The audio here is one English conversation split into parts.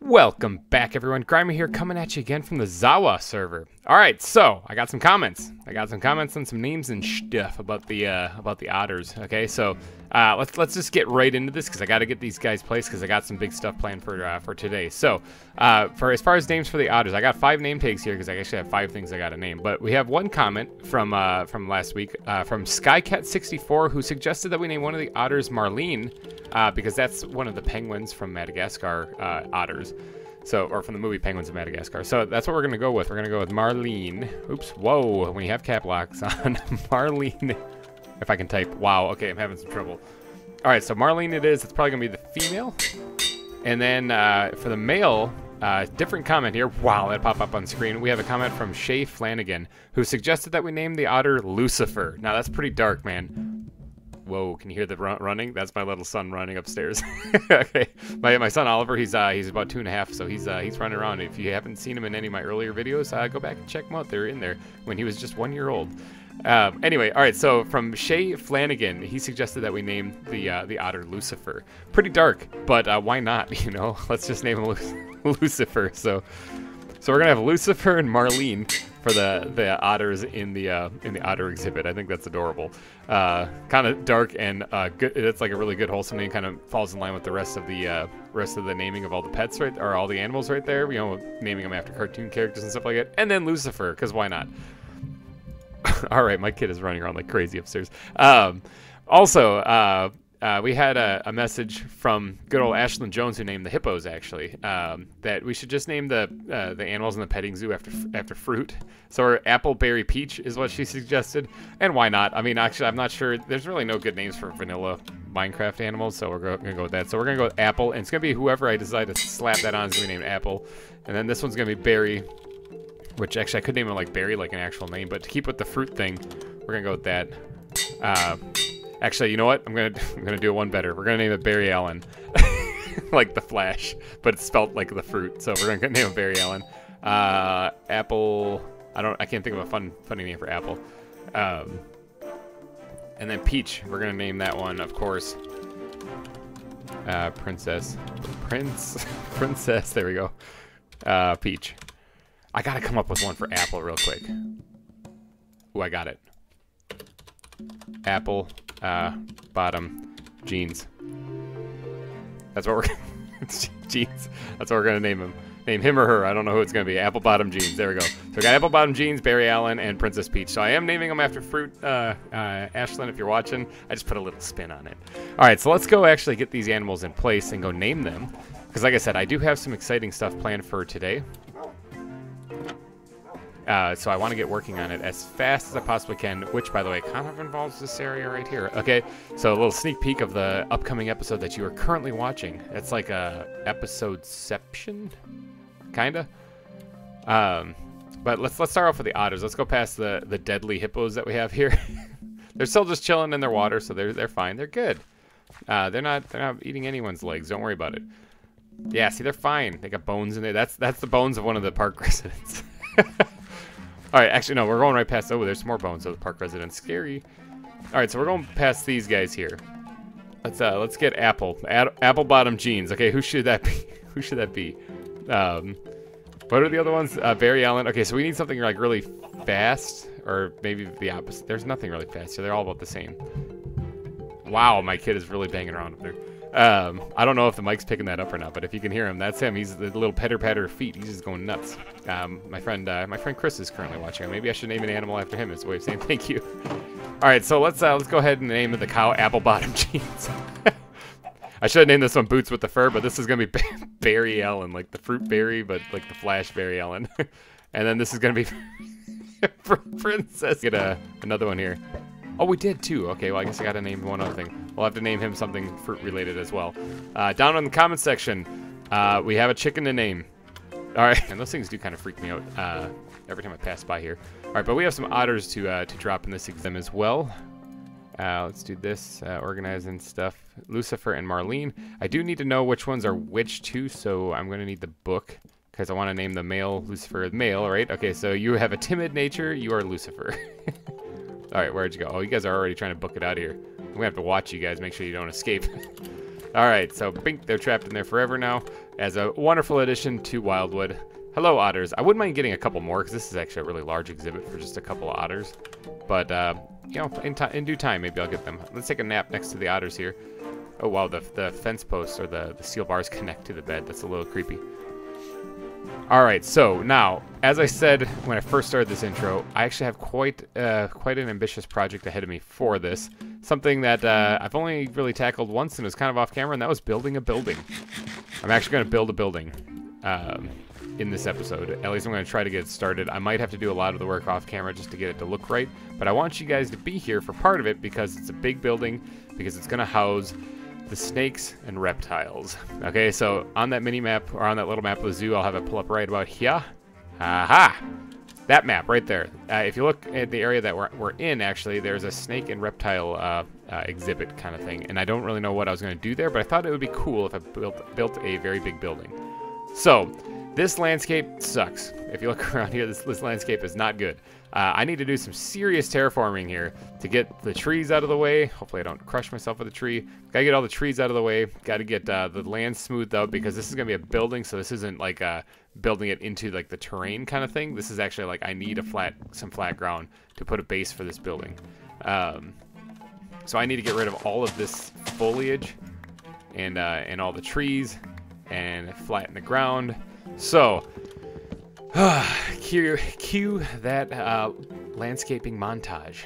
Welcome back, everyone. Grimer here, coming at you again from the Zawa server. All right, so I got some comments. And some names and stuff about the otters. Okay, so let's just get right into this because I got to get these guys placed because I got some big stuff planned for today. So for as far as names for the otters, I got 5 name tags here because I actually have 5 things I got to name. But we have one comment from last week from Skycat64 who suggested that we name one of the otters Marlene because that's one of the penguins from Madagascar otters. So, or from the movie Penguins of Madagascar. So that's what we're going to go with. We're going to go with Marlene. Oops, whoa, when you have cap locks on. Marlene, if I can type. Wow, okay, I'm having some trouble. All right, so Marlene it is. It's probably going to be the female. And then for the male, different comment here. Wow, that popped up on screen. We have a comment from Shay Flanagan, who suggested that we name the otter Lucifer. Now, that's pretty dark, man. Whoa, can you hear the running? That's my little son running upstairs. Okay, my son Oliver, he's about 2.5, so he's running around. If you haven't seen him in any of my earlier videos, go back and check them out. They're in there when he was just 1 year old. Anyway, all right, so from Shay Flanagan, he suggested that we name the otter Lucifer. Pretty dark, but why not, you know? Let's just name him Lucifer. So we're gonna have Lucifer and Marlene for the otters in the otter exhibit. I think that's adorable. Kind of dark and good. It's like a really good wholesome name. Kind of falls in line with the rest of the naming of all the pets or all the animals right there. You know, naming them after cartoon characters and stuff like that. And then Lucifer, because why not? All right, my kid is running around like crazy upstairs. Also, we had a message from good old Ashlyn Jones, who named the hippos, actually, that we should just name the animals in the petting zoo after fruit. So our apple, berry, peach is what she suggested, and why not? I mean, actually, I'm not sure. There's really no good names for vanilla Minecraft animals, so we're gonna go with that. So we're gonna go with apple, and it's gonna be whoever I decide to slap that on is gonna be named Apple, and then this one's gonna be berry, which actually I could name it like berry, like an actual name, but to keep with the fruit thing, we're gonna go with that. Actually, you know what? I'm gonna do it one better. We're gonna name it Barry Allen, like the Flash, but it's spelled like the fruit. So we're gonna name it Barry Allen. Apple. I can't think of a funny name for Apple. And then Peach. We're gonna name that one, of course. Princess. Princess. There we go. Peach. I gotta come up with one for Apple real quick. Ooh, I got it. Apple bottom jeans. That's what we're jeans. That's what we're gonna name him. Name him or her. I don't know who it's gonna be. Apple bottom jeans. There we go. So we got apple bottom jeans, Barry Allen, and Princess Peach. So I am naming them after fruit. Ashlyn, if you're watching, I just put a little spin on it. All right, so let's go actually get these animals in place and go name them. Because like I said, I do have some exciting stuff planned for today. So I want to get working on it as fast as I possibly can, which, by the way, kind of involves this area right here. Okay, so a little sneak peek of the upcoming episode that you are currently watching. It's like a episodeception, kinda. But let's start off with the otters. Let's go past the deadly hippos that we have here. They're still just chilling in their water, so they're fine. They're good. They're not eating anyone's legs. Don't worry about it. Yeah, see, they're fine. They got bones in there. That's the bones of one of the park residents. All right, actually, no, we're going right past. Oh, there's some more bones of the park residents. Scary. All right, so we're going past these guys here. Let's get Apple. Apple bottom jeans. Okay, who should that be? Who should that be? What are the other ones? Barry Allen. Okay, so we need something like really fast, or maybe the opposite. There's nothing really fast, so they're all about the same. Wow, my kid is really banging around up there. I don't know if the mic's picking that up or not, but if you can hear him, that's him. He's the little patter feet. He's just going nuts. My friend Chris is currently watching. Maybe I should name an animal after him. It's a way of saying thank you. All right, so let's go ahead and name the cow Apple Bottom Jeans. I should have named this one Boots with the Fur, but this is gonna be Barry Allen, like the fruit berry, but like the Flash Barry Allen. And then this is gonna be Princess. Get another one here. Oh, we did too. Okay, well, I guess I gotta name one other thing. We'll have to name him something fruit-related as well. Down in the comment section, we have a chicken to name. All right, and those things do kind of freak me out every time I pass by here. All right, but we have some otters to drop in this exam as well. Let's do this, organizing stuff. Lucifer and Marlene. I do need to know which ones are which too, so I'm gonna need the book because I want to name the male Lucifer male, right? Okay, so you have a timid nature. You are Lucifer. All right, where'd you go? Oh, you guys are already trying to book it out of here. I'm gonna have to watch you guys, make sure you don't escape. All right, so bink, they're trapped in there forever now as a wonderful addition to Wildwood. Hello, otters. I wouldn't mind getting a couple more because this is actually a really large exhibit for just a couple of otters. But, you know, in due time, maybe I'll get them. Let's take a nap next to the otters here. Oh, wow, the fence posts or the steel bars connect to the bed. That's a little creepy. All right, so now, as I said when I first started this intro, I actually have quite an ambitious project ahead of me for this. Something that I've only really tackled once and it was kind of off camera, and that was building a building. I'm actually going to build a building in this episode. At least I'm going to try to get it started. I might have to do a lot of the work off camera just to get it to look right, but I want you guys to be here for part of it because it's a big building, because it's going to house the snakes and reptiles. Okay, so on that mini map, or on that little map of the zoo, I'll have it pull up right about here. Aha! That map right there. If you look at the area that we're in, actually, there's a snake and reptile exhibit kind of thing. And I don't really know what I was going to do there, but I thought it would be cool if I built a very big building. So, this landscape sucks. If you look around here, this landscape is not good. I need to do some serious terraforming here to get the trees out of the way. Hopefully I don't crush myself with a tree. Gotta get all the trees out of the way. Gotta get the land smoothed out because this is gonna be a building, so this isn't like building it into like the terrain kind of thing. This is actually like I need some flat ground to put a base for this building. So I need to get rid of all of this foliage and all the trees and flatten the ground. So cue that landscaping montage.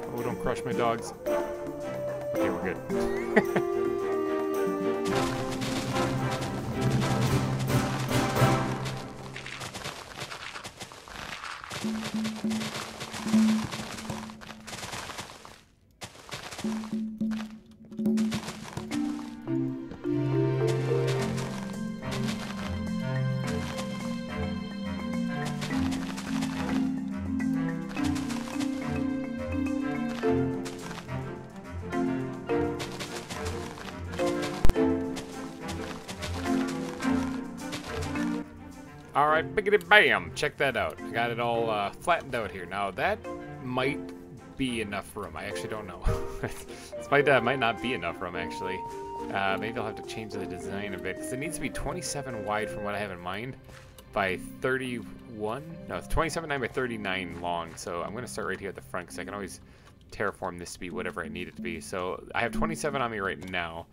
Oh, don't crush my dogs. Okay, we're good. Alright, biggity bam! Check that out. I got it all flattened out here. Now, that might be enough room. I actually don't know. This might not be enough room, actually. Maybe I'll have to change the design a bit, because it needs to be 27 wide from what I have in mind by 31? No, it's 27.9 by 39 long, so I'm going to start right here at the front, because I can always terraform this to be whatever I need it to be. So I have 27 on me right now.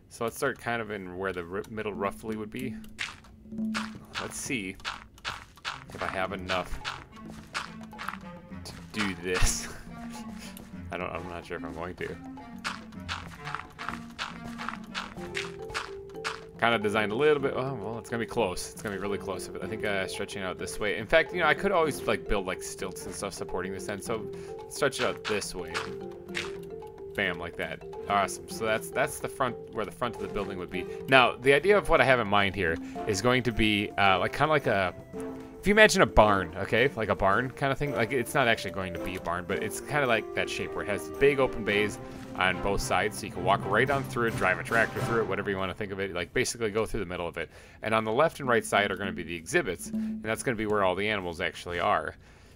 So let's start kind of in where the middle roughly would be. Let's see if I have enough to do this. I'm not sure if I'm going to. Kind of designed a little bit. Oh, well, it's gonna be close. It's gonna be really close. I think stretching out this way. In fact, you know, I could always like build like stilts and stuff supporting this end. So stretch it out this way. Bam, like that. Awesome. So that's the front, where the front of the building would be. Now, the idea of what I have in mind here is going to be like kind of like a, if you imagine a barn, okay, like a barn kind of thing. Like it's not actually going to be a barn, but it's kind of like that shape where it has big open bays on both sides, so you can walk right on through it, drive a tractor through it, whatever you want to think of it. Like basically go through the middle of it. And on the left and right side are going to be the exhibits, and that's going to be where all the animals actually are.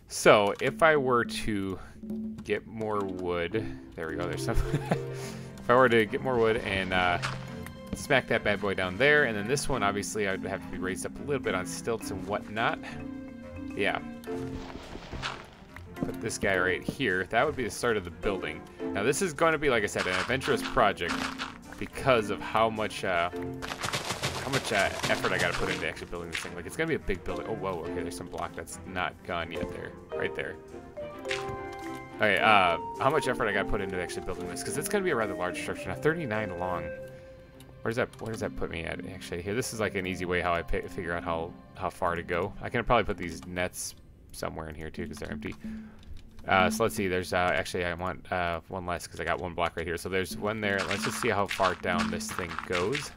So if I were to get more wood, there we go, there's some. If I were to get more wood and smack that bad boy down there, and then this one, obviously, I'd have to be raised up a little bit on stilts and whatnot. Yeah. Put this guy right here. That would be the start of the building. Now, this is going to be, like I said, an adventurous project because of how much effort I got to put into actually building this thing. Like, it's going to be a big building. Oh, whoa, okay, there's some block that's not gone yet there. Right there. Okay, how much effort I got to put into actually building this? Because it's going to be a rather large structure. Now, 39 long. Where does that put me at, actually? Here, this is like an easy way how I figure out how far to go. I can probably put these nets somewhere in here, too, because they're empty. So let's see. There's actually, I want one less because I got one block right here. So there's one there. Let's just see how far down this thing goes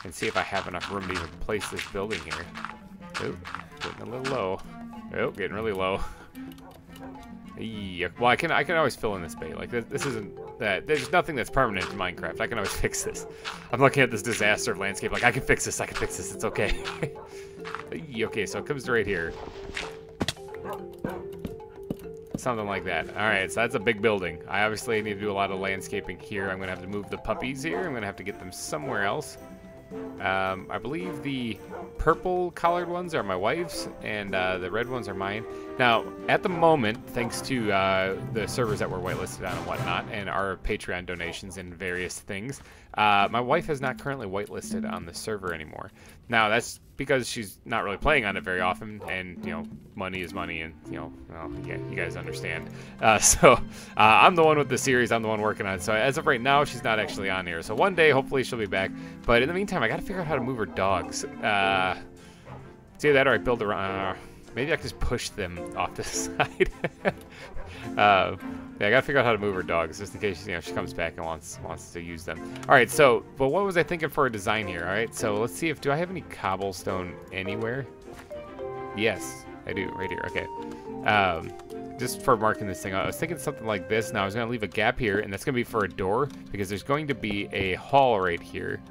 and see if I have enough room to even place this building here. Oh, getting a little low. Oh, getting really low. Yeah. Well, I can always fill in this bay. Like this isn't there's nothing that's permanent in Minecraft. I can always fix this. I'm looking at this disaster of landscape like, I can fix this, it's okay. Okay, so it comes right here. Something like that. All right, so that's a big building. I obviously need to do a lot of landscaping here. I'm gonna have to move the puppies here. I'm gonna have to get them somewhere else. I believe the purple colored ones are my wife's, and the red ones are mine. Now, at the moment, thanks to the servers that we're whitelisted on and whatnot, and our Patreon donations and various things, my wife is not currently whitelisted on the server anymore. Now, that's because she's not really playing on it very often, and, you know, money is money, and, you know, well, yeah, you guys understand. So, I'm the one with the series, I'm the one working on it, so as of right now, she's not actually on here. So one day, hopefully, she'll be back, but in the meantime, I gotta figure out how to move her dogs. It's either that or I build around, maybe I can just push them off the side. Yeah, I gotta figure out how to move her dogs, just in case, you know, she comes back and wants to use them. All right, so, but what was I thinking for a design here? All right, so let's see if, do I have any cobblestone anywhere? Yes, I do, right here, okay. Just for marking this thing out, I was thinking something like this. Now, I was gonna leave a gap here, and that's gonna be for a door, because there's going to be a hall right here,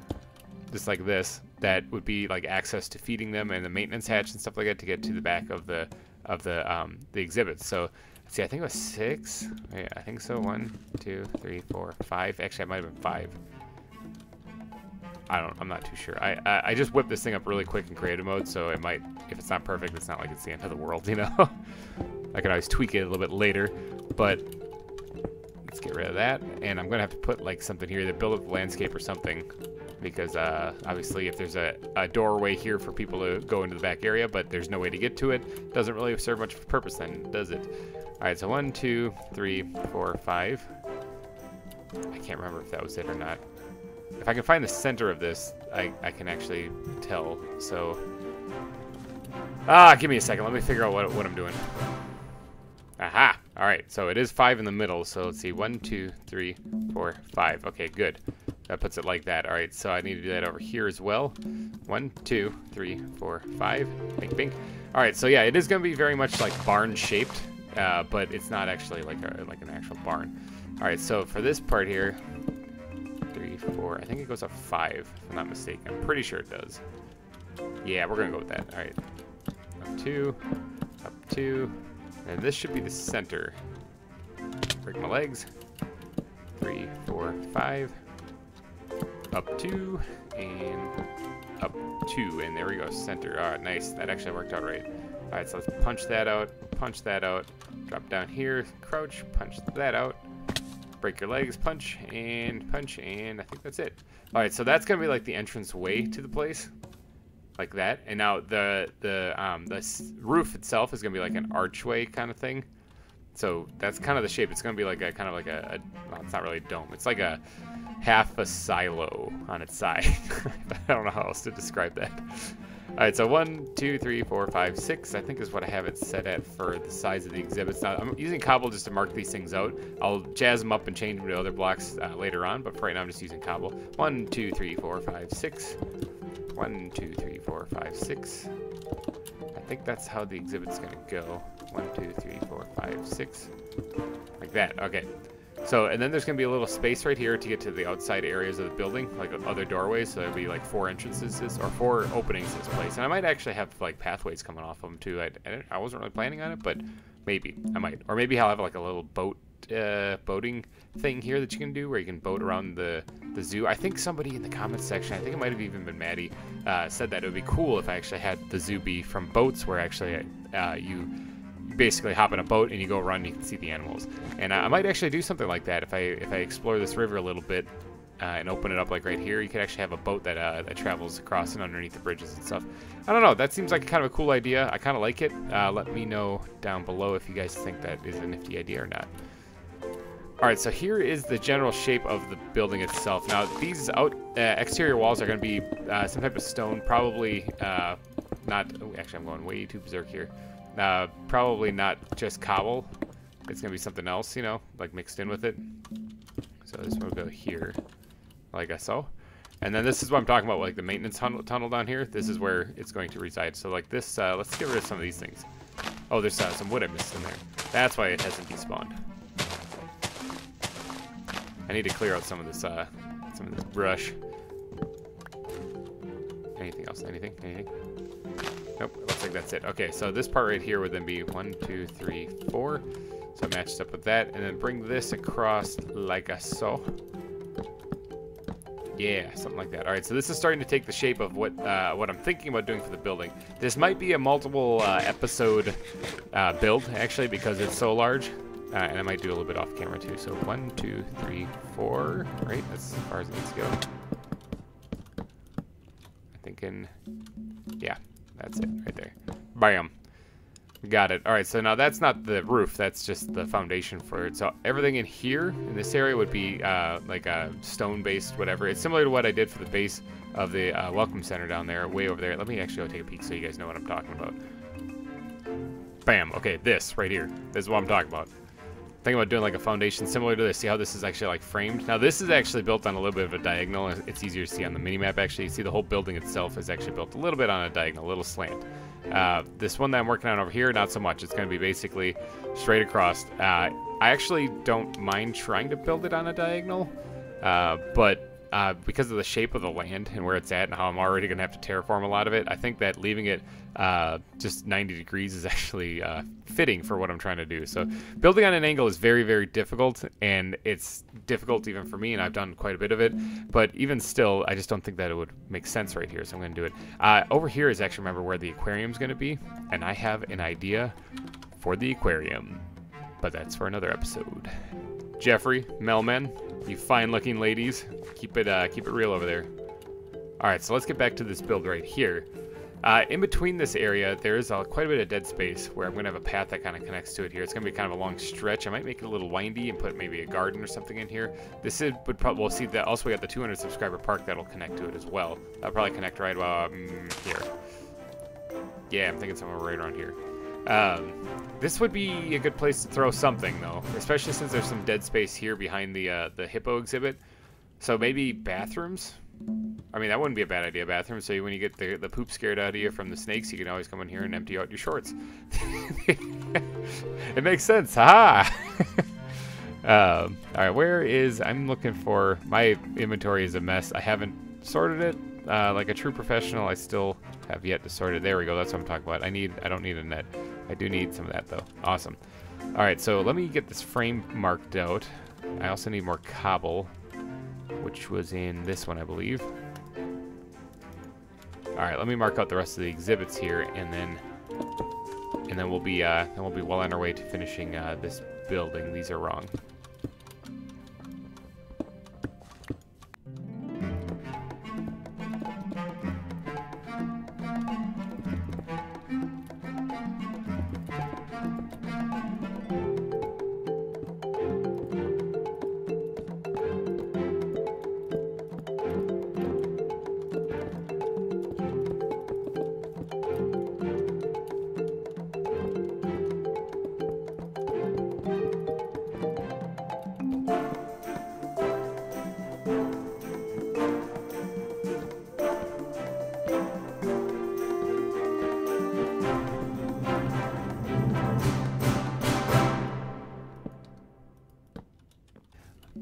just like this, that would be like access to feeding them and the maintenance hatch and stuff like that to get to the back of the exhibits. So, let's see, I think it was 6. Yeah, I think so. 1, 2, 3, 4, 5. Actually, I might have been 5. I'm not too sure. I just whipped this thing up really quick in creative mode, so it might, if it's not perfect, it's not like it's the end of the world, you know? I can always tweak it a little bit later, but let's get rid of that. And I'm gonna have to put like something here to build up the landscape or something, because obviously if there's a doorway here for people to go into the back area, but there's no way to get to it, doesn't really serve much purpose then, does it? All right, so 1, 2, 3, 4, 5. I can't remember if that was it or not. If I can find the center of this, I can actually tell. So, give me a second. Let me figure out what I'm doing. Aha! All right, so it is 5 in the middle. So let's see, 1, 2, 3, 4, 5. Okay, good. That puts it like that. All right, so I need to do that over here as well. 1, 2, 3, 4, 5. Bink, bink. All right, so yeah, it is going to be very much like barn shaped, but it's not actually like an actual barn. All right, so for this part here, 3, 4. I think it goes up 5, if I'm not mistaken. I'm pretty sure it does. Yeah, we're gonna go with that. All right, up 2, up 2, and this should be the center. Break my legs. 3, 4, 5. Up 2 and up 2, and there we go, center. All right, nice. That actually worked out right. All right, so let's punch that out, drop down here, crouch, punch that out, break your legs, punch, and I think that's it. All right, so that's gonna be like the entrance way to the place, like that. And now the roof itself is gonna be like an archway kind of thing. So that's kind of the shape. It's gonna be like a kind of like a well, it's not really a dome. It's like a half a silo on its side. I don't know how else to describe that. All right, so 1, 2, 3, 4, 5, 6, I think is what I have it set at for the size of the exhibits. Now, I'm using cobble just to mark these things out. I'll jazz them up and change them to other blocks later on, but for right now I'm just using cobble. 1, 2, 3, 4, 5, 6. 1, 2, 3, 4, 5, 6. I think that's how the exhibit's gonna go. 1, 2, 3, 4, 5, 6. Like that, okay. So, and then there's going to be a little space right here to get to the outside areas of the building, like other doorways. So there'll be like 4 entrances or 4 openings to this place. And I might actually have like pathways coming off of them too. I wasn't really planning on it, but maybe I might. Or maybe I'll have like a little boating thing here that you can do where you can boat around the zoo. I think somebody in the comments section, I think it might have even been Maddie, said that it would be cool if I actually had the zoo be from boats where actually you basically hop in a boat and you go around and you can see the animals. And I might actually do something like that if I explore this river a little bit and open it up like right here. You could actually have a boat that that travels across and underneath the bridges and stuff. I don't know, that seems like kind of a cool idea. I kind of like it. Let me know down below if you guys think that is a nifty idea or not. Alright, so here is the general shape of the building itself. Now these exterior walls are going to be some type of stone, probably not, oh, actually I'm going way too berserk here. Probably not just cobble. It's gonna be something else, you know, like mixed in with it. So this one will go here, like so. And then this is what I'm talking about, like the maintenance tunnel down here. This is where it's going to reside. So like this, let's get rid of some of these things. Oh, there's some wood I missed in there. That's why it hasn't despawned. I need to clear out some of this brush. Anything else? Anything? Nope, looks like that's it. Okay, so this part right here would then be 1, 2, 3, 4. So it matches up with that, and then bring this across like a so. Yeah, something like that. All right, so this is starting to take the shape of what I'm thinking about doing for the building. This might be a multiple episode build, actually, because it's so large. And I might do a little bit off camera, too. So 1, 2, 3, 4. Right, that's as far as it needs to go. I'm thinking, yeah, that's it right there. Bam. Got it. All right, so now that's not the roof. That's just the foundation for it. So everything in here, in this area, would be like a stone-based whatever. It's similar to what I did for the base of the Welcome Center down there, way over there. Let me actually go take a peek so you guys know what I'm talking about. Bam. Okay, this right here. This is what I'm talking about. Thinking about doing like a foundation similar to this. See how this is actually like framed? Now this is actually built on a little bit of a diagonal. It's easier to see on the mini-map actually. You see the whole building itself is actually built a little bit on a diagonal, a little slant. This one that I'm working on over here, not so much. It's going to be basically straight across. I actually don't mind trying to build it on a diagonal, but because of the shape of the land and where it's at and how I'm already going to have to terraform a lot of it, I think that leaving it just 90 degrees is actually fitting for what I'm trying to do. So building on an angle is very, very difficult, and it's difficult even for me, and I've done quite a bit of it. But even still, I just don't think that it would make sense right here, so I'm going to do it. Over here is actually, remember, where the aquarium's going to be, and I have an idea for the aquarium, but that's for another episode. Jeffrey, Melman, you fine-looking ladies, keep it real over there. All right, so let's get back to this build right here. In between this area, there is quite a bit of dead space where I'm going to have a path that kind of connects to it here. It's going to be kind of a long stretch. I might make it a little windy and put maybe a garden or something in here. Would probably, we'll see that. Also, we got the 200 subscriber park that'll connect to it as well. That'll probably connect right about here. Yeah, I'm thinking somewhere right around here. This would be a good place to throw something, though, especially since there's some dead space here behind the hippo exhibit. So maybe bathrooms? I mean, that wouldn't be a bad idea, bathrooms. So when you get the poop scared out of you from the snakes, you can always come in here and empty out your shorts. It makes sense. Ha! All right, where is... I'm looking for... My inventory is a mess. I haven't sorted it. Like a true professional, I still have yet to sort it. There we go. That's what I'm talking about. I don't need a net. I do need some of that, though. Awesome. All right, so let me get this frame marked out. I also need more cobble, which was in this one, I believe. All right, let me mark out the rest of the exhibits here, and then we'll be well on our way to finishing this building. These are wrong.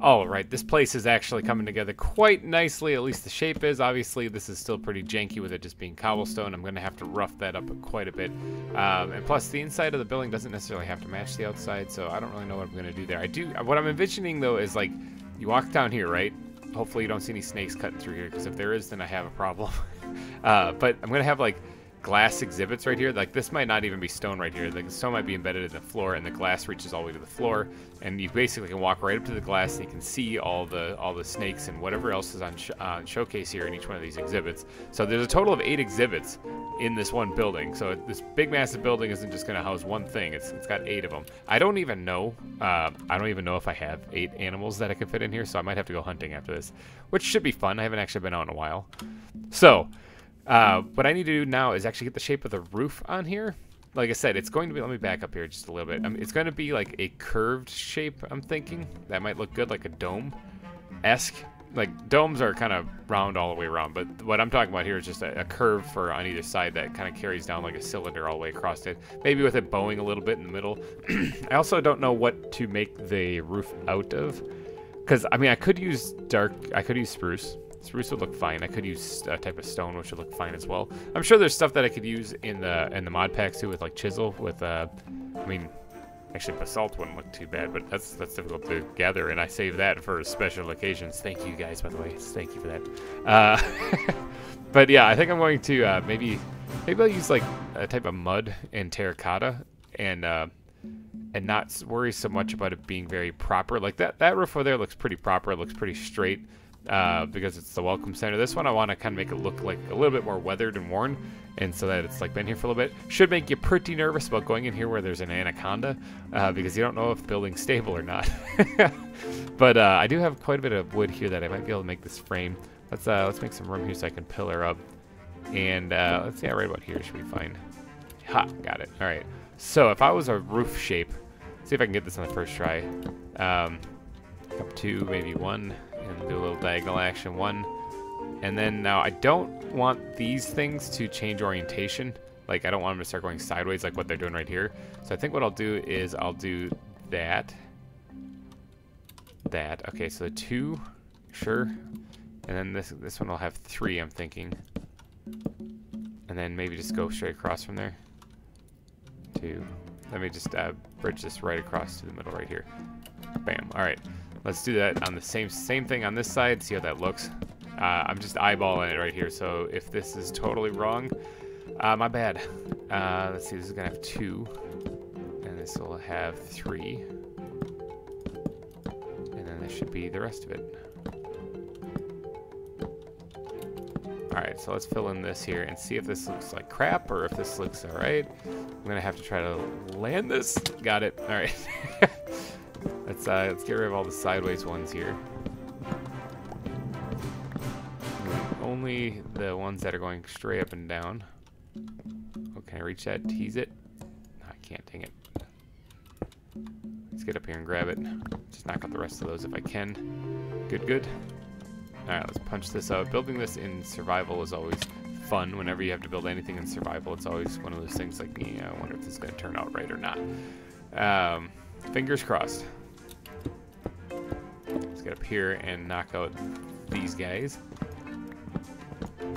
All right, this place is actually coming together quite nicely, at least the shape is. Obviously, this is still pretty janky with it just being cobblestone. I'm going to have to rough that up quite a bit. And plus, the inside of the building doesn't necessarily have to match the outside, so I don't really know what I'm going to do there. What I'm envisioning, though, is like, you walk down here, right? Hopefully you don't see any snakes cutting through here, because if there is, then I have a problem. But I'm going to have, like, glass exhibits right here. Like, this might not even be stone right here. The stone might be embedded in the floor, and the glass reaches all the way to the floor, and you basically can walk right up to the glass and you can see all the snakes and whatever else is on showcase here in each one of these exhibits. So there's a total of 8 exhibits in this one building. So this big massive building isn't just going to house one thing. It's got 8 of them. I don't even know if I have 8 animals that I can fit in here, so I might have to go hunting after this, which should be fun. I haven't actually been out in a while. So what I need to do now is actually get the shape of the roof on here. Like I said, it's going to be, let me back up here just a little bit. It's going to be like a curved shape, I'm thinking. That might look good, like a dome-esque. Like, domes are kind of round all the way around, but what I'm talking about here is just a curve on either side that kind of carries down like a cylinder all the way across it. Maybe with it bowing a little bit in the middle. I also don't know what to make the roof out of. Because, I mean, I could use spruce. Spruce would look fine. I could use a type of stone, which would look fine as well. I'm sure there's stuff that I could use in the mod packs too, with like chisel, with I mean, actually basalt wouldn't look too bad, but that's difficult to gather, and I save that for special occasions. Thank you guys, by the way. Thank you for that. But yeah, I think I'm going to maybe I'll use like a type of mud and terracotta, and not worry so much about it being very proper. Like that roof over there looks pretty proper. It looks pretty straight. Because it's the welcome center. This one I want to kind of make it look like a little bit more weathered and worn, and so that it's like been here for a little bit. Should make you pretty nervous about going in here where there's an anaconda, because you don't know if the building's stable or not. But I do have quite a bit of wood here that I might be able to make this frame. Let's make some room here so I can pillar up, and let's see, right about here should be fine. Ha, got it. All right. So if I was a roof shape, see if I can get this on the first try. Up to maybe one. And do a little diagonal action, one. And then now I don't want these things to change orientation. Like I don't want them to start going sideways like what they're doing right here. So I think what I'll do is I'll do that. Okay, so 2, sure. And then this one will have 3, I'm thinking. And then maybe just go straight across from there. 2. Let me just bridge this right across to the middle right here. Bam. All right. Let's do that on the same thing on this side, see how that looks. I'm just eyeballing it right here, so if this is totally wrong, my bad. Let's see, this is gonna have 2, and this will have 3, and then this should be the rest of it. Alright, so let's fill in this here and see if this looks like crap or if this looks alright. I'm gonna have to try to land this. Got it. Alright. Let's get rid of all the sideways ones here. Only the ones that are going straight up and down. Oh, can I reach that? Tease it? No, I can't, dang it. Let's get up here and grab it. Just knock out the rest of those if I can. Good. Alright, let's punch this out. Building this in survival is always fun. Whenever you have to build anything in survival, it's always one of those things like, yeah, I wonder if this is going to turn out right or not. Fingers crossed. Let's get up here and knock out these guys.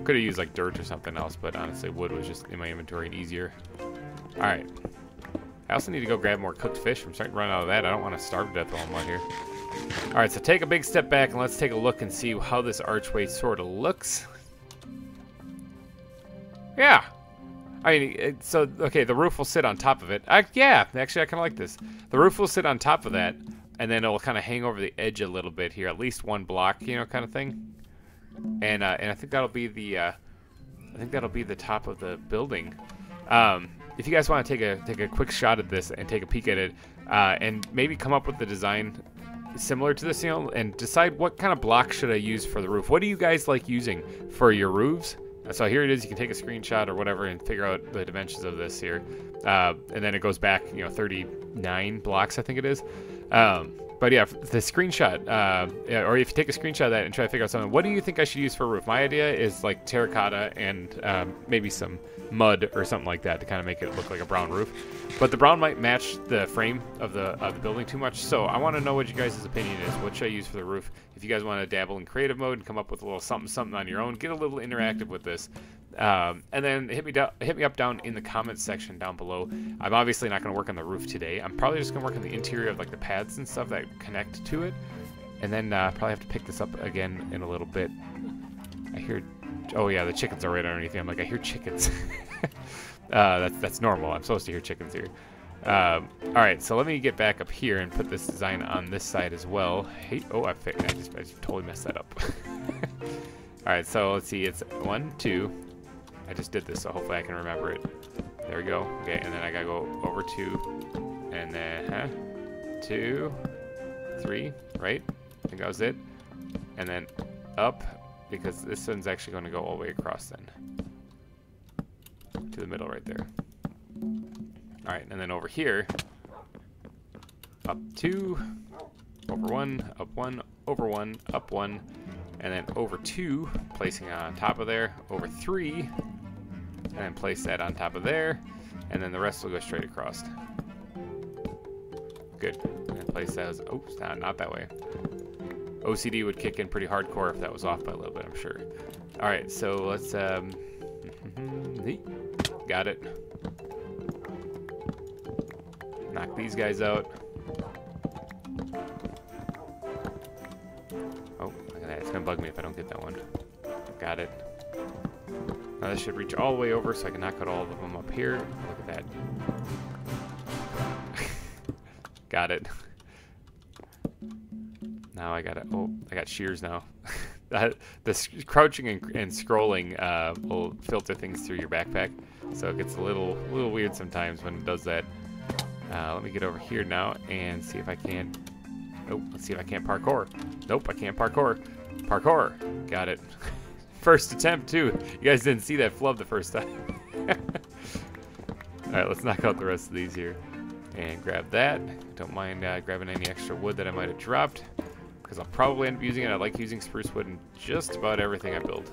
Could have used like dirt or something else, but honestly wood was just in my inventory and easier. Alright. I also need to go grab more cooked fish. I'm starting to run out of that. I don't want to starve to death while I'm out here. Alright, so take a big step back and let's take a look and see how this archway sort of looks. Yeah. I mean, so, okay, the roof will sit on top of it. Yeah, actually, I kind of like this. The roof will sit on top of that, and then it'll kind of hang over the edge a little bit here, at least one block, you know, kind of thing. And I think that'll be the, top of the building. If you guys want to take a quick shot at this and take a peek at it, and maybe come up with the design similar to this, you know, and decide what kind of block should I use for the roof. What do you guys like using for your roofs? So here it is. You can take a screenshot or whatever and figure out the dimensions of this here. And then it goes back, you know, 39 blocks, I think it is. But yeah, the screenshot, or if you take a screenshot of that and try to figure out something, what do you think I should use for a roof? My idea is like terracotta and maybe some mud or something like that to kind of make it look like a brown roof. But the brown might match the frame of the building too much, so I want to know what you guys' opinion is. What should I use for the roof? If you guys want to dabble in creative mode and come up with a little something on your own, get a little interactive with this. And then hit me up down in the comments section down below. I'm obviously not going to work on the roof today. I'm probably just going to work on the interior of like the pads and stuff that connect to it. And then probably have to pick this up again in a little bit. I hear, oh yeah, the chickens are right underneath me. I'm like, I hear chickens. That's normal. I'm supposed to hear chickens here. All right, so let me get back up here and put this design on this side as well. Hey, oh, I just totally messed that up. All right, so let's see. It's 1, 2. I just did this, so hopefully I can remember it. There we go. Okay, and then I gotta go over 2, and then 2, 3, right? I think that was it. And then up, because this one's actually going to go all the way across then. To the middle right there. Alright, and then over here, up 2, over 1, up 1, over 1, up 1, and then over 2, placing it on top of there, over 3, and then place that on top of there, and then the rest will go straight across. Good. And then place those, oops, not that way. OCD would kick in pretty hardcore if that was off by a little bit, I'm sure. All right, so let's, got it. Knock these guys out. Oh, look at that. It's gonna bug me if I don't get that one. Got it. Now this should reach all the way over so I can knock out all of them up here. Look at that. Got it. Now I gotta, oh, I got shears now. The crouching and scrolling will filter things through your backpack. So it gets a little weird sometimes when it does that. Let me get over here now and see if I can, oh, let's see if I can't parkour. Nope, I can't parkour. Parkour, got it. First attempt too. You guys didn't see that flub the first time. Alright, let's knock out the rest of these here. And grab that. Don't mind grabbing any extra wood that I might have dropped, because I'll probably end up using it. I like using spruce wood in just about everything I build.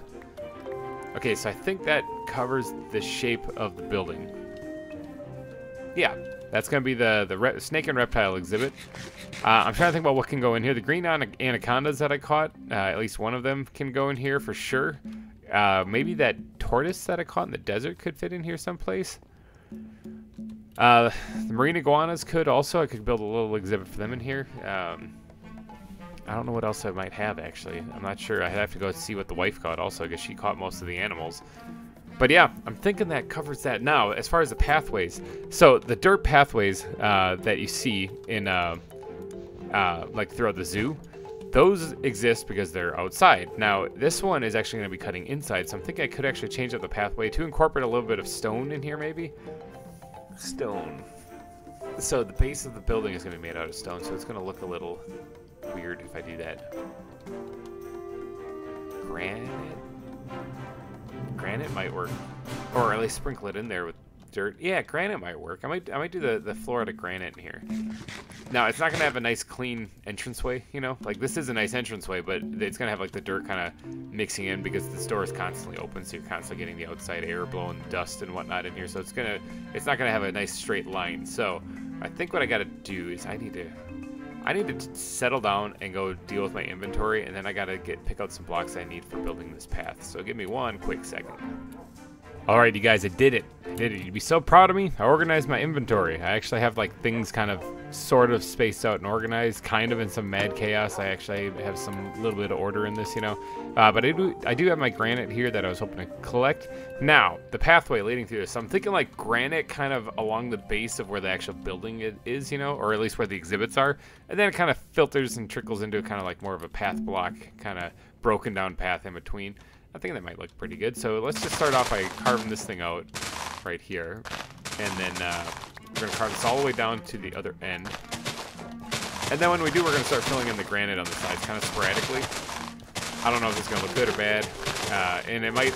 Okay, so I think that covers the shape of the building. Yeah, that's going to be the snake and reptile exhibit. I'm trying to think about what can go in here. The green anacondas that I caught, at least one of them can go in here for sure. Maybe that tortoise that I caught in the desert could fit in here someplace. The marine iguanas could also. I could build a little exhibit for them in here. I don't know what else I might have, actually. I'm not sure. I'd have to go see what the wife caught also, because she caught most of the animals. But yeah, I'm thinking that covers that. Now, as far as the pathways, so the dirt pathways that you see in like throughout the zoo, those exist because they're outside. Now, this one is actually going to be cutting inside, so I'm thinking I could actually change up the pathway to incorporate a little bit of stone in here, maybe. Stone. So the base of the building is going to be made out of stone, so it's going to look a little weird if I do that. Granite might work, or at least sprinkle it in there with dirt. Yeah, granite might work. I might do the floor out of granite in here. Now it's not gonna have a nice clean entranceway, you know. Like this is a nice entranceway, but it's gonna have like the dirt kind of mixing in because the store is constantly open, so you're constantly getting the outside air blowing dust and whatnot in here. So it's not gonna have a nice straight line. So I think what I gotta do is I need to settle down and go deal with my inventory, and then I gotta pick out some blocks I need for building this path. So give me one quick second. Alright, you guys, I did it. You'd be so proud of me. I organized my inventory. I actually have like things kind of sort of spaced out and organized, kind of in some mad chaos. I actually have some little bit of order in this, you know. But I do have my granite here that I was hoping to collect. Now, the pathway leading through this. So I'm thinking like granite kind of along the base of where the actual building is, you know, or at least where the exhibits are. And then it kind of filters and trickles into kind of like more of a path block, kind of broken down path in between. I think that might look pretty good. So let's just start off by carving this thing out right here. And then we're going to carve this all the way down to the other end. And then when we do, we're going to start filling in the granite on the sides kind of sporadically. I don't know if it's going to look good or bad. And it might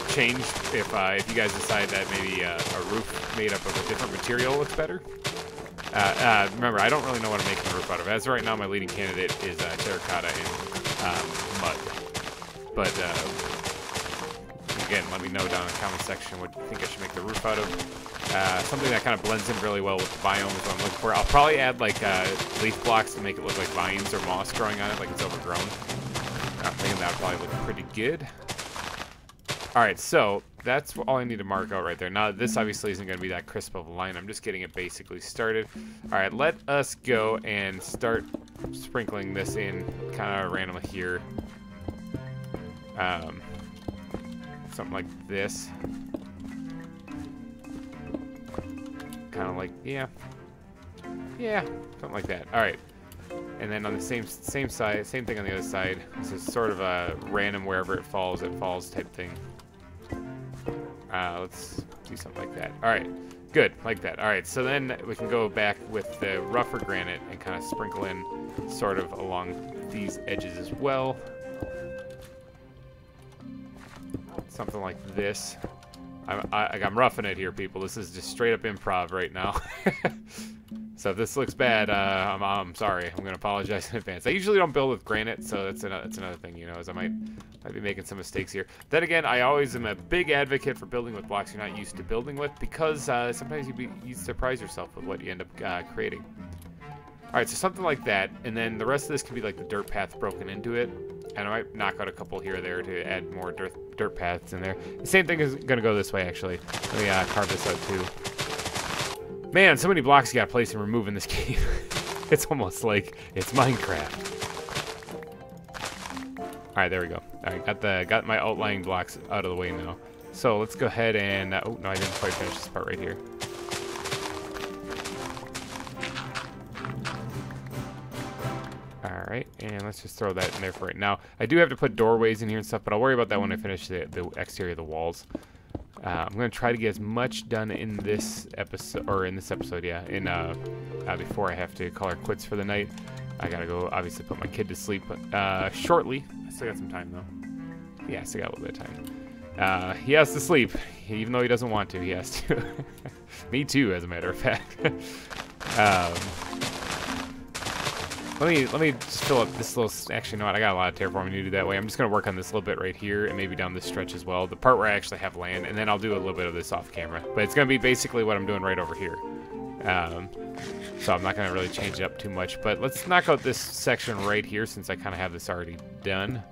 change if you guys decide that maybe a roof made up of a different material looks better. Remember, I don't really know what I'm making the roof out of. As of right now, my leading candidate is terracotta and mud. But again, let me know down in the comment section what you think I should make the roof out of. Something that kind of blends in really well with the biome is what I'm looking for. I'll probably add like leaf blocks to make it look like vines or moss growing on it, like it's overgrown. I'm thinking that would probably look pretty good. Alright, so that's all I need to mark out right there. Now, this obviously isn't going to be that crisp of a line. I'm just getting it basically started. Alright, let us go and start sprinkling this in kind of randomly here. Something like this. Kind of like, yeah, something like that. All right, and then on the same side, same thing on the other side. This is sort of a random wherever it falls type thing. Let's do something like that. All right, good, like that. All right, so then we can go back with the rougher granite and kind of sprinkle in sort of along these edges as well. Something like this. I'm roughing it here, people. This is just straight up improv right now. So if this looks bad, I'm sorry. I'm gonna apologize in advance. I usually don't build with granite, so that's another thing, you know, is I might be making some mistakes here. Then again, I always am a big advocate for building with blocks you're not used to building with, because sometimes you surprise yourself with what you end up creating. Alright, so something like that, and then the rest of this can be like the dirt path broken into it. And I might knock out a couple here or there to add more dirt paths in there. The same thing is going to go this way, actually. Let me carve this out, too. Man, so many blocks you got to place and remove in this game. It's almost like it's Minecraft. Alright, there we go. Alright, got my outlying blocks out of the way now. So let's go ahead and... oh, no, I didn't quite finish this part right here. Alright, and let's just throw that in there for right now. I do have to put doorways in here and stuff, but I'll worry about that when I finish the exterior of the walls. I'm going to try to get as much done in this episode, yeah, before I have to call her quits for the night. I gotta go, obviously, put my kid to sleep shortly. I still got some time, though. Yeah, I still got a little bit of time. He has to sleep, even though he doesn't want to. He has to. Me too, as a matter of fact. Let me just fill up this little... Actually, no, I got a lot of terraforming to do that way. I'm just going to work on this little bit right here and maybe down this stretch as well. The part where I actually have land, and then I'll do a little bit of this off camera. But it's going to be basically what I'm doing right over here. So I'm not going to really change it up too much. But let's knock out this section right here since I kind of have this already done.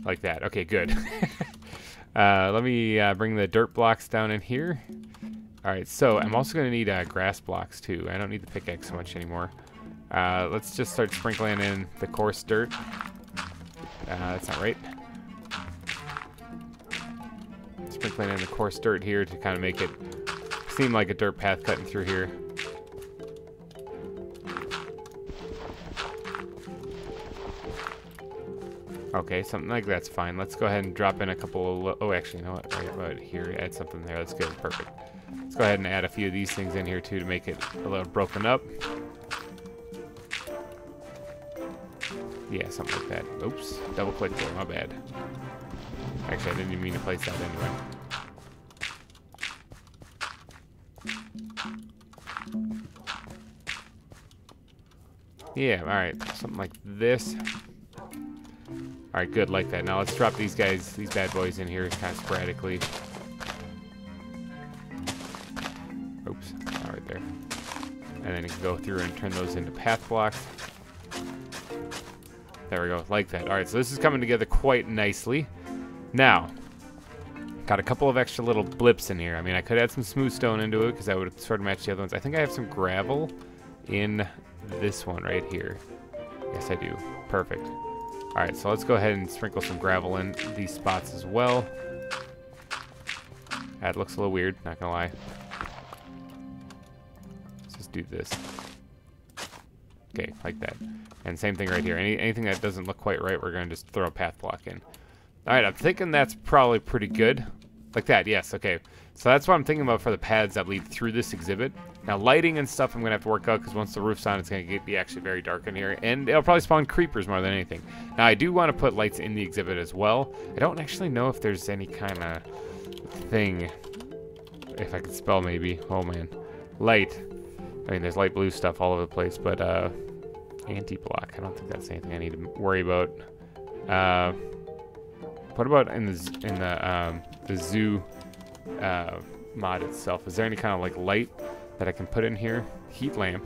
Like that. Okay, good. Let me bring the dirt blocks down in here. Alright, so I'm also going to need grass blocks too. I don't need the pickaxe so much anymore. Let's just start sprinkling in the coarse dirt. That's not right. Sprinkling in the coarse dirt here to kind of make it seem like a dirt path cutting through here. Okay, something like that's fine. Let's go ahead and drop in a couple of... Oh, actually, you know what? Right about here, add something there. That's good. Perfect. Let's go ahead and add a few of these things in here, too, to make it a little broken up. Yeah, something like that. Oops. Double-click there. My bad. Actually, I didn't even mean to place that anyway. Yeah, alright. Something like this. Alright, good, like that. Now let's drop these guys, these bad boys in here kind of sporadically. Oops, not right there. And then you can go through and turn those into path blocks. There we go, like that. Alright, so this is coming together quite nicely. Now, got a couple of extra little blips in here. I mean, I could add some smooth stone into it because that would sort of match the other ones. I think I have some gravel in this one right here. Yes, I do. Perfect. Alright, so let's go ahead and sprinkle some gravel in these spots as well. That looks a little weird, not gonna lie. Let's just do this. Okay, like that. And same thing right here. Anything that doesn't look quite right, we're gonna just throw a path block in. Alright, I'm thinking that's probably pretty good. Like that, yes, okay. So that's what I'm thinking about for the paths that lead through this exhibit. Now, lighting and stuff I'm going to have to work out because once the roof's on, it's going to be actually very dark in here. And it'll probably spawn creepers more than anything. Now, I do want to put lights in the exhibit as well. I don't actually know if there's any kind of thing. If I could spell, maybe. Oh, man. Light. I mean, there's light blue stuff all over the place, but anti-block. I don't think that's anything I need to worry about. What about in the zoo mod itself? Is there any kind of like light that I can put in here? Heat lamp.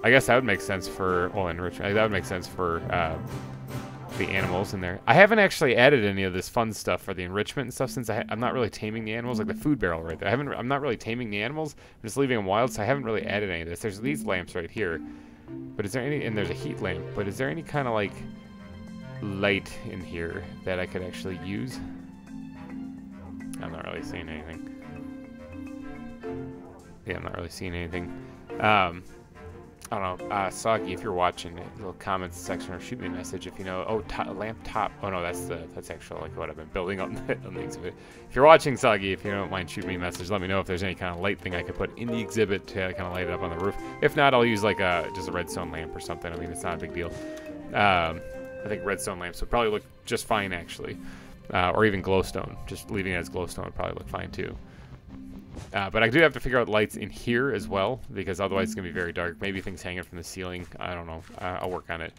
I guess that would make sense for, well, enrichment. That would make sense for the animals in there. I haven't actually added any of this fun stuff for the enrichment and stuff since I'm not really taming the animals, like the food barrel right there. I'm not really taming the animals. I'm just leaving them wild, so I haven't really added any of this. There's these lamps right here, but is there any? And there's a heat lamp, but is there any kind of like light in here that I could actually use? I'm not really seeing anything. Yeah, I'm not really seeing anything. I don't know. Soggy, if you're watching, a little comments section or shoot me a message if you know. Oh, lamp top. Oh no, that's actually like what I've been building on the exhibit. If you're watching, Soggy, if you don't mind, shoot me a message. Let me know if there's any kind of light thing I could put in the exhibit to kind of light it up on the roof. If not, I'll use like just a redstone lamp or something. I mean, it's not a big deal. I think redstone lamps would probably look just fine, actually. Or even glowstone. Just leaving it as glowstone would probably look fine, too. But I do have to figure out lights in here as well, because otherwise it's going to be very dark. Maybe things hanging from the ceiling. I don't know. I'll work on it.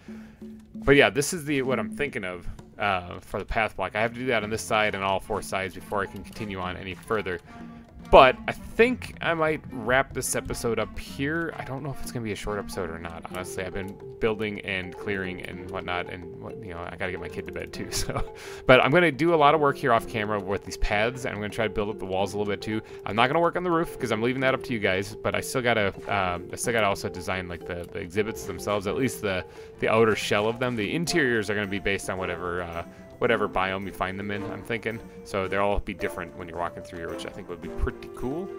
But yeah, this is what I'm thinking of for the path block. I have to do that on this side and all four sides before I can continue on any further. But I think I might wrap this episode up here. I don't know if it's going to be a short episode or not. Honestly, I've been building and clearing and whatnot, and I got to get my kid to bed too. So, but I'm going to do a lot of work here off camera with these paths, and I'm going to try to build up the walls a little bit too. I'm not going to work on the roof because I'm leaving that up to you guys. But I still got to also design like the exhibits themselves, at least the outer shell of them. The interiors are going to be based on whatever biome you find them in, I'm thinking. So they'll all be different when you're walking through here, which I think would be pretty cool.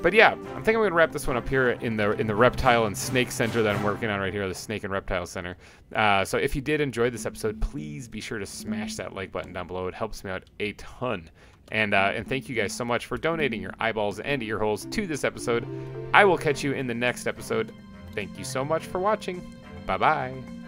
But yeah, I'm thinking I'm gonna wrap this one up here in the reptile and snake center that I'm working on right here, the snake and reptile center. So if you did enjoy this episode, please be sure to smash that like button down below. It helps me out a ton. And thank you guys so much for donating your eyeballs and ear holes to this episode. I will catch you in the next episode. Thank you so much for watching. Bye-bye.